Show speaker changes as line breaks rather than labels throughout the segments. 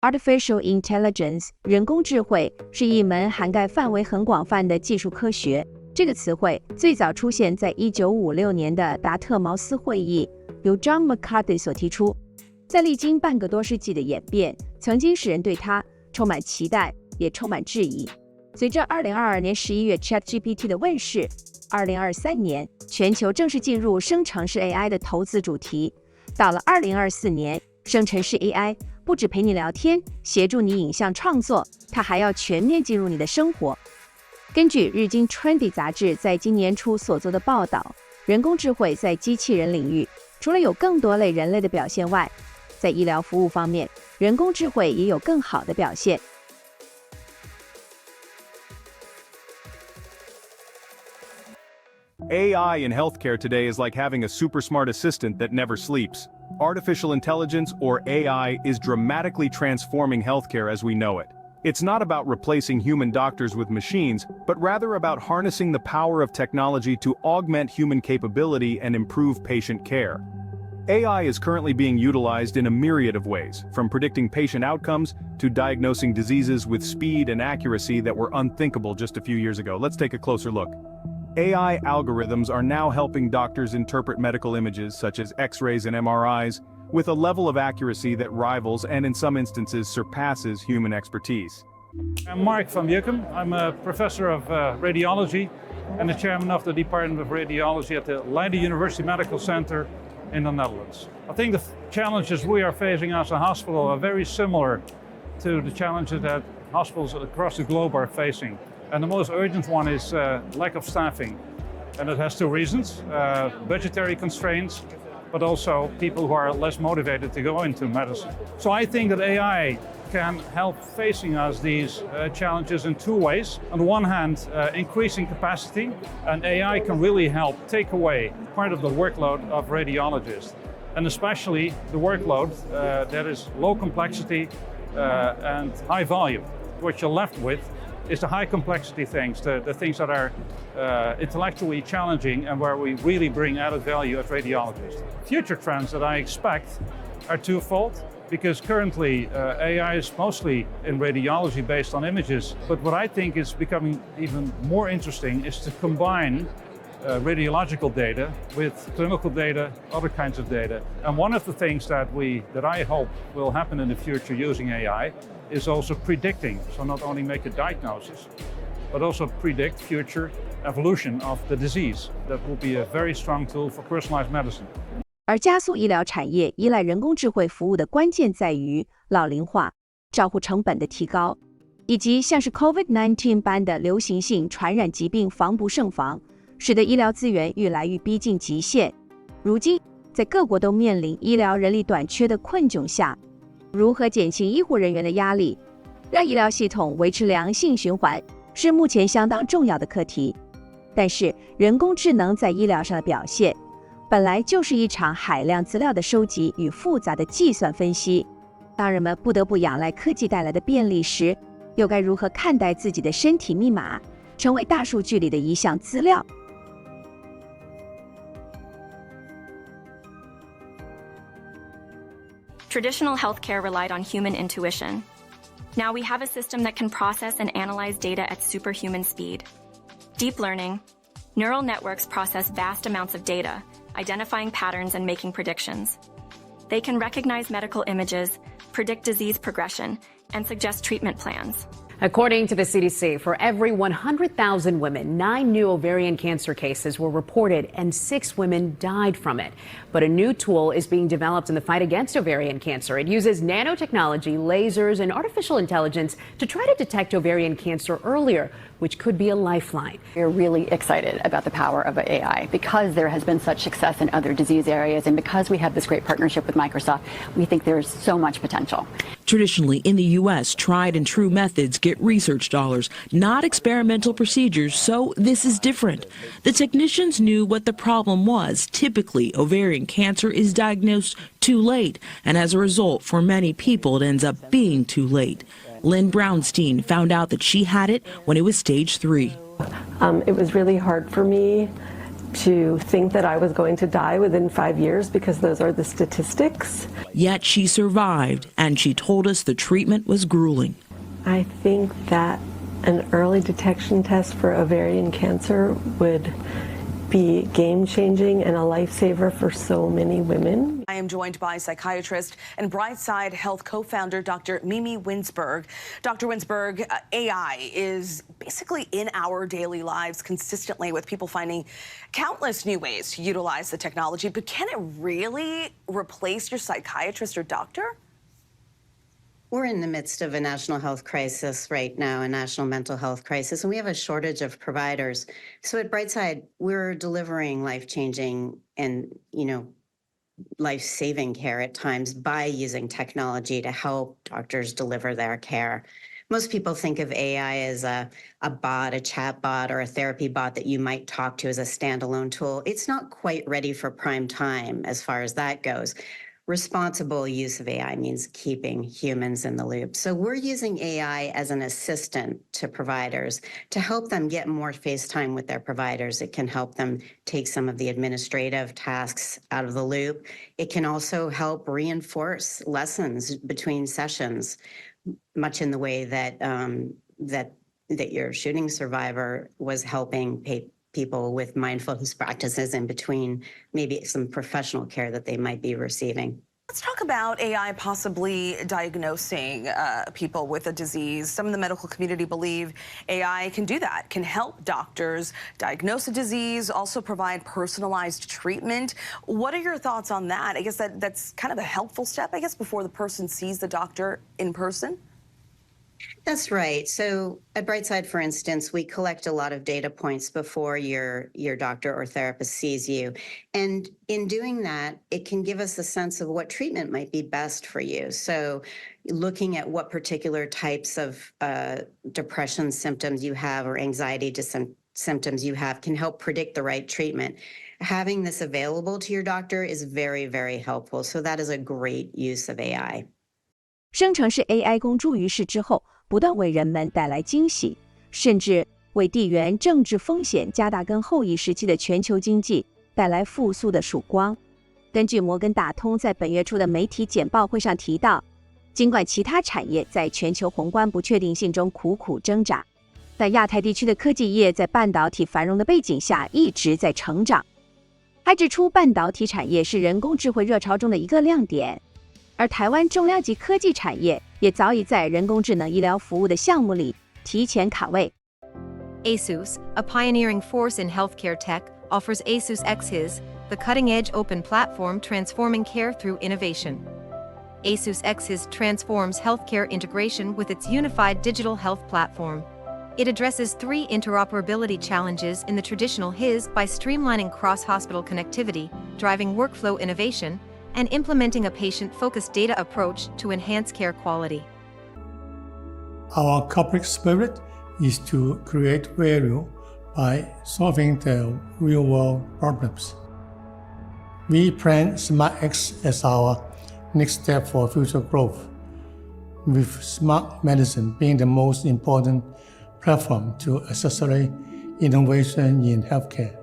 Artificial intelligence 人工智慧是一门涵盖范围很广泛的技术科学。这个词汇最早出现在1956年的达特茅斯会议，由 John McCarthy 所提出。在历经半个多世纪的演变，曾经使人对它充满期待，也充满质疑。随着2022年11月 ChatGPT 的问世，2023年全球正式进入生成式 AI 的投资主题。到了2024年，生成式 AI 不只陪你聊天，协助你影像创作，它还要全面进入你的生活。根据日经 Trendy 杂志在今年初所做的报道，人工智慧在机器人领域除了有更多类人类的表现外，在医疗服务方面，人工智慧也有更好的表现。
AI in healthcare today is like having a super smart assistant that never sleeps. Artificial intelligence, or AI, is dramatically transforming healthcare as we know it. It's not about replacing human doctors with machines, but rather about harnessing the power of technology to augment human capability and improve patient care. AI is currently being utilized in a myriad of ways, from predicting patient outcomes to diagnosing diseases with speed and accuracy that were unthinkable just a few years ago. Let's take a closer look. AI algorithms are now helping doctors interpret medical images such as X-rays and MRIs with a level of accuracy that rivals and in some instances surpasses human expertise.
I'm Mark van Beukem. I'm a professor of radiology and the chairman of the Department of Radiology at the Leiden University Medical Center in the Netherlands. I think the challenges we are facing as a hospital are very similar to the challenges that hospitals across the globe are facing. And the most urgent one is lack of staffing. And it has two reasons, budgetary constraints, but also people who are less motivated to go into medicine. So I think that AI can help facing us these challenges in two ways. On the one hand, increasing capacity, and AI can really help take away part of the workload of radiologists, and especially the workload that is low complexity and high volume. What you're left with is the high complexity things, the things that are intellectually challenging and where we really bring added value as radiologists. Future trends that I expect are twofold, because currently AI is mostly in radiology based on images, but what I think is becoming even more interesting is to combine radiological data with clinical data, other kinds of data. And one of the things that I hope will happen in the future using AI is also predicting. So not only make a diagnosis, but also predict future evolution of the disease. That will be a very strong tool for personalized medicine.
而加速医疗产业依赖人工智慧服务的关键在于老龄化、照护成本的提高，以及像是 COVID-19 般的流行性传染疾病防不胜防，使得医疗资源愈来愈逼近极限。如今，在各国都面临医疗人力短缺的困窘下，如何减轻医护人员的压力，让医疗系统维持良性循环，是目前相当重要的课题。但是，人工智能在医疗上的表现，本来就是一场海量资料的收集与复杂的计算分析。当人们不得不仰赖科技带来的便利时，又该如何看待自己的身体密码，成为大数据里的一项资料
？Traditional healthcare relied on human intuition. Now we have a system that can process and analyze data at superhuman speed. Deep learning, neural networks process vast amounts of data, identifying patterns and making predictions. They can recognize medical images, predict disease progression, and suggest treatment plans.
According to the CDC, for every 100,000 women, 9 new ovarian cancer cases were reported and 6 women died from it. But a new tool is being developed in the fight against ovarian cancer. It uses nanotechnology, lasers, and artificial intelligence to try to detect ovarian cancer earlier, which could be a lifeline.
We're really excited about the power of AI because there has been such success in other disease areas, and because we have this great partnership with Microsoft, we think there's so much potential.
Traditionally, in the U.S., tried and true methods get research dollars, not experimental procedures, so this is different. The technicians knew what the problem was. Typically, ovarian cancer is diagnosed too late, and as a result, for many people, it ends up being too late. Lynn Brownstein found out that she had it when it was stage 3.
It was really hard for me to think that I was going to die within 5 years because those are the statistics.
Yet she survived, and she told us the treatment was grueling.
I think that an early detection test for ovarian cancer would be game-changing and a lifesaver for so many women.
I am joined by psychiatrist and Brightside Health co-founder Dr. Mimi Winsberg. Dr. Winsberg, AI is basically in our daily lives consistently, with people finding countless new ways to utilize the technology. But can it really replace your psychiatrist or doctor?
We're in the midst of a national health crisis right now, a national mental health crisis, and we have a shortage of providers. So at Brightside, we're delivering life-changing and, life-saving care at times by using technology to help doctors deliver their care. Most people think of AI as a bot, a chat bot, or a therapy bot that you might talk to as a standalone tool. It's not quite ready for prime time as far as that goes. Responsible use of AI means keeping humans in the loop. So we're using AI as an assistant to providers to help them get more face time with their providers. It can help them take some of the administrative tasks out of the loop. It can also help reinforce lessons between sessions, much in the way that that your shooting survivor was helping people with mindfulness practices in between maybe some professional care that they might be receiving.
Let's talk about AI possibly diagnosing people with a disease. Some in the medical community believe AI can do that, can help doctors diagnose a disease, also provide personalized treatment. What are your thoughts on that? I guess that's kind of a helpful step, I guess, before the person sees the doctor in person.
That's right. So at Brightside, for instance, we collect a lot of data points before your doctor or therapist sees you. And in doing that, it can give us a sense of what treatment might be best for you. So looking at what particular types of depression symptoms you have or anxiety symptoms you have can help predict the right treatment. Having this available to your doctor is very, very helpful. So that is a great use of AI.
生成式 AI 公诸于世之后，不断为人们带来惊喜，甚至为地缘政治风险加大跟后疫时期的全球经济带来复苏的曙光。根据摩根大通在本月初的媒体简报会上提到，尽管其他产业在全球宏观不确定性中苦苦挣扎，但亚太地区的科技业在半导体繁荣的背景下一直在成长。还指出，半导体产业是人工智慧热潮中的一个亮点。而台湾重量级科技产业也早已在人工智能医疗服务的项目里提前卡位。
ASUS, a pioneering force in healthcare tech, offers ASUS XHIS, the cutting-edge open platform transforming care through innovation. ASUS XHIS transforms healthcare integration with its unified digital health platform. It addresses 3 interoperability challenges in the traditional HIS by streamlining cross-hospital connectivity, driving workflow innovation, and implementing a patient-focused data approach to enhance care quality.
Our corporate spirit is to create value by solving the real-world problems. We plan SmartX as our next step for future growth, with smart medicine being the most important platform to accelerate innovation in healthcare.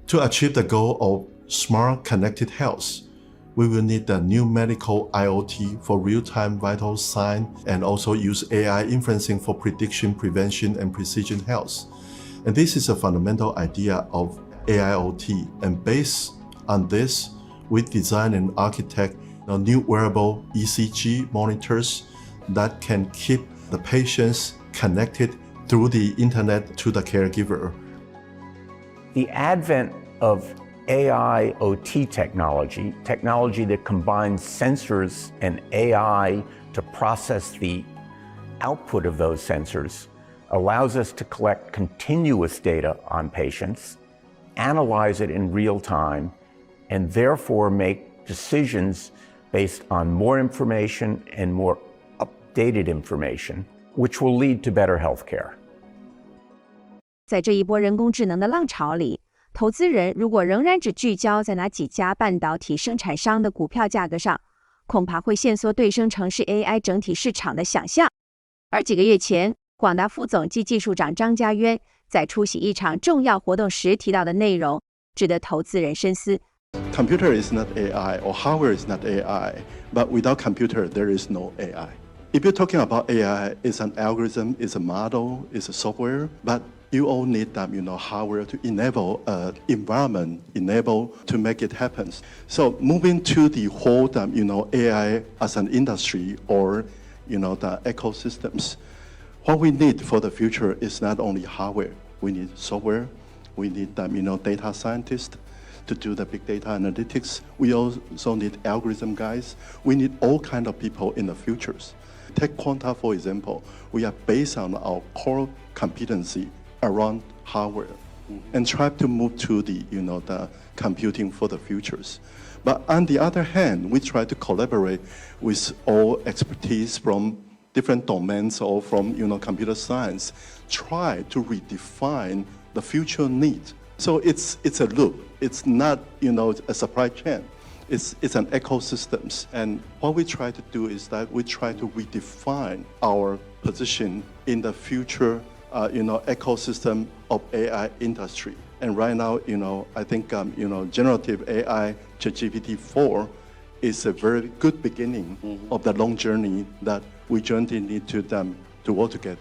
To achieve the goal of smart connected health, we will need the new medical IoT for real-time vital sign and also use AI inferencing for prediction, prevention, and precision health. And this is a fundamental idea of AIoT. And based on this, we design and architect a new wearable ECG monitors that can keep the patients connected through the internet to the caregiver.
The advent of AI/OT technology that combines sensors and AI to process the output of those sensors, allows us to collect continuous data on patients, analyze it in real time, and therefore make decisions based on more information and more updated information, which will lead to better health care.
在这一波人工智能的浪潮里，投资人如果仍然只聚焦在哪几家半导体生产商的股票价格上，恐怕会限缩对生成式 AI 整体市场的想象。而几个月前，广达副总及技术长张家渊在出席一场重要活动时提到的内容，值得投资人深思。
Computer is not AI or hardware is not AI, but without computer, there is no AI. If you're talking about AI, it's an algorithm, it's a model, it's a software, but you all need hardware to enable environment, enable to make it happen. So moving to the whole, AI as an industry or, the ecosystems, what we need for the future is not only hardware. We need software. We need, data scientists to do the big data analytics. We also need algorithm guys. We need all kind of people in the futures. Take Quanta, for example. We are based on our core competency around hardware and try to move to the computing for the futures. But on the other hand, we try to collaborate with all expertise from different domains or from computer science, try to redefine the future need. So it's a loop. It's not a supply chain. It's an ecosystem. And what we try to do is that we try to redefine our position in the future ecosystem of AI industry. And right now, I think generative AI, ChatGPT-4, is a very good beginning of the long journey that we jointly need to work together.